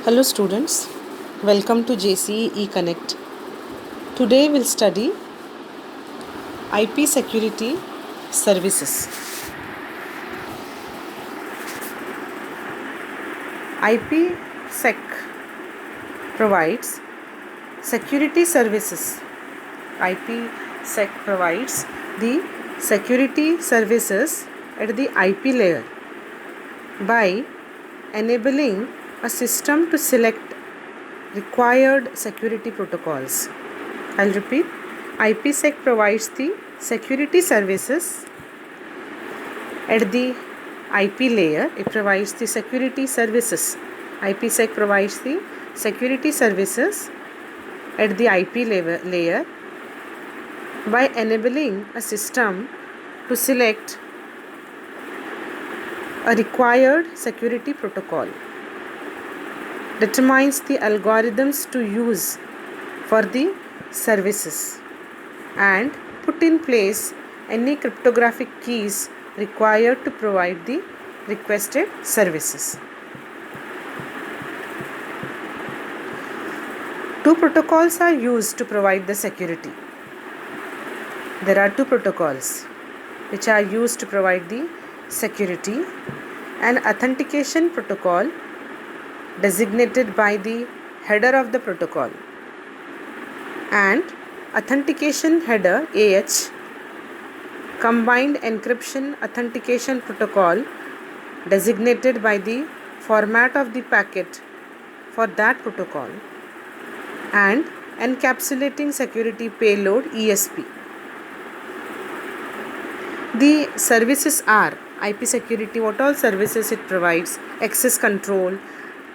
Hello students, welcome to JCE Connect. Today we'll study IP security services. IPsec provides security services. IPsec provides the security services at the IP layer by enabling a system to select required security protocols. I'll repeat. IPsec provides the security services at the IP layer. It provides the security services. IPsec provides the security services at the IP layer by enabling a system to select a required security protocol, determines the algorithms to use for the services, and put in place any cryptographic keys required to provide the requested services. Two protocols are used to provide the security. There are two protocols which are used to provide the security: an authentication protocol designated by the header of the protocol, and authentication header AH, combined encryption authentication protocol designated by the format of the packet for that protocol, and encapsulating security payload ESP. The services are IP security. What all services it provides: access control,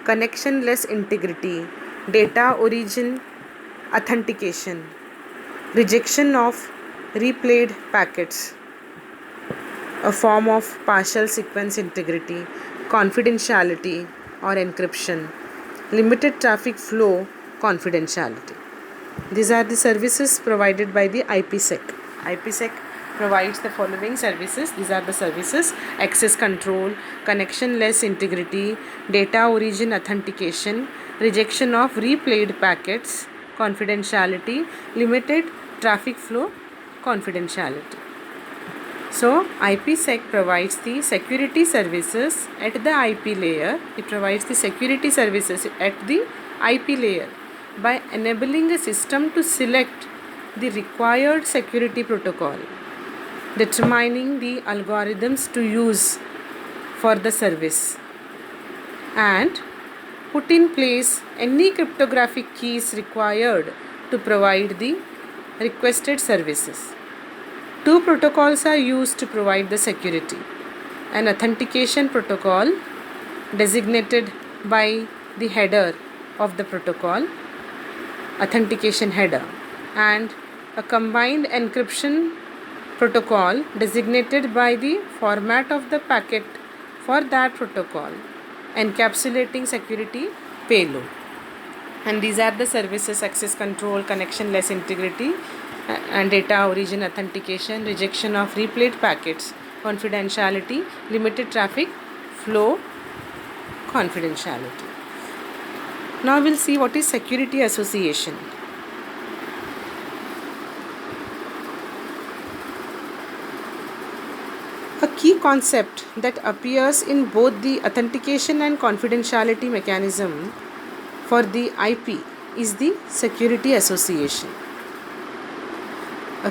connectionless integrity, data origin authentication, rejection of replayed packets, a form of partial sequence integrity, confidentiality or encryption, limited traffic flow confidentiality. These are the services provided by the IPsec. IPsec provides the following services. These are the services: access control, connectionless integrity, data origin authentication, rejection of replayed packets, confidentiality, limited traffic flow confidentiality. So IPsec provides the security services at the IP layer. It provides the security services at the IP layer by enabling a system to select the required security protocol, determining the algorithms to use for the service, and put in place any cryptographic keys required to provide the requested services. Two protocols are used to provide the security: an authentication protocol designated by the header of the protocol, authentication header, and a combined encryption protocol designated by the format of the packet for that protocol, encapsulating security payload. And these are the services: access control, connectionless integrity, and data origin authentication, rejection of replayed packets, confidentiality, limited traffic flow confidentiality. Now we'll see what is security association. A key concept that appears in both the authentication and confidentiality mechanism for the IP is the security association.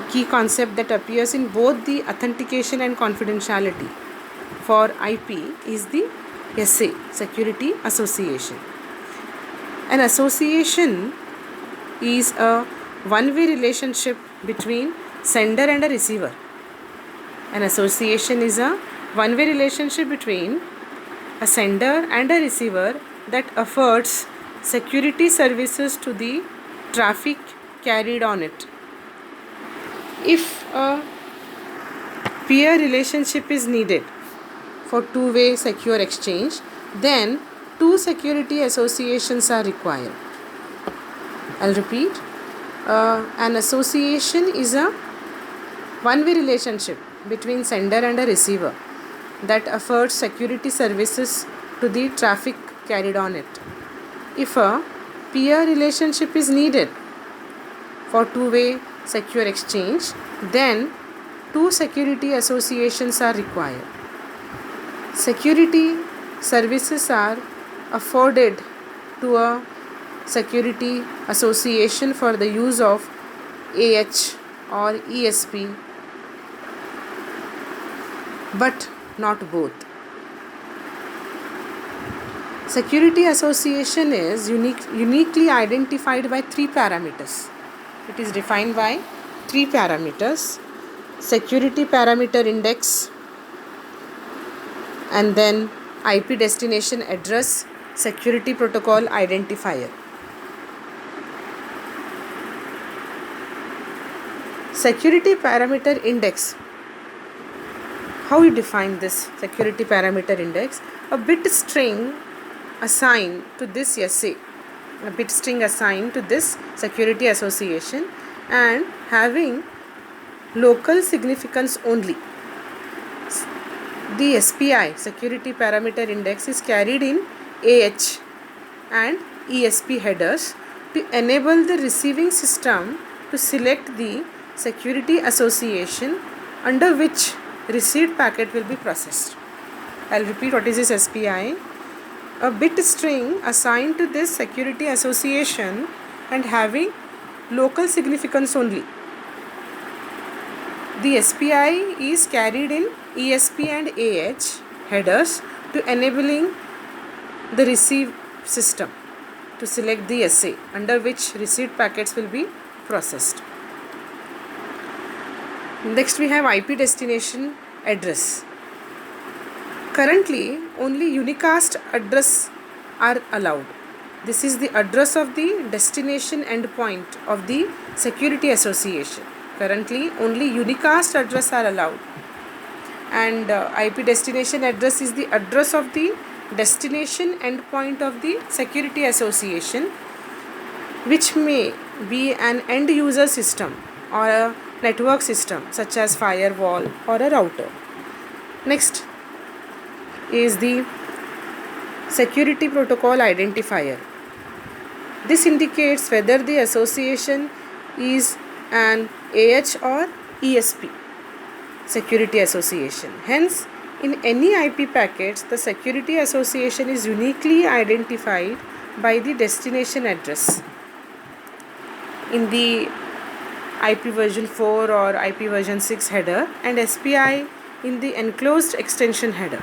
A key concept that appears in both the authentication and confidentiality for IP is the SA, security association. An association is a one-way relationship between sender and a receiver. An association is a one-way relationship between a sender and a receiver that affords security services to the traffic carried on it. If a peer relationship is needed for two-way secure exchange, then two security associations are required. I'll repeat. An association is a one-way relationship between sender and a receiver that affords security services to the traffic carried on it. If a peer relationship is needed for two-way secure exchange, then two security associations are required. Security services are afforded to a security association for the use of AH or ESP, but not both. Security association is uniquely identified by three parameters. It is defined by three parameters: security parameter index, and then IP destination address, security protocol identifier. Security parameter index. How we define this security parameter index? A bit string assigned to this SA, a bit string assigned to this security association and having local significance only. The SPI, security parameter index, is carried in AH and ESP headers to enable the receiving system to select the security association under which received packet will be processed. I'll repeat what is this SPI. A bit string assigned to this security association and having local significance only. The SPI is carried in ESP and AH headers to enabling the receive system to select the SA under which received packets will be processed. Next we have IP destination address. Currently only unicast address are allowed. This is the address of the destination endpoint of the security association. Currently only unicast address are allowed, and IP destination address is the address of the destination endpoint of the security association, which may be an end user system or a network system such as firewall or a router. Next is the security protocol identifier. This indicates whether the association is an AH or ESP security association. Hence, in any IP packets, the security association is uniquely identified by the destination address in the IP version 4 or IP version 6 header and SPI in the enclosed extension header.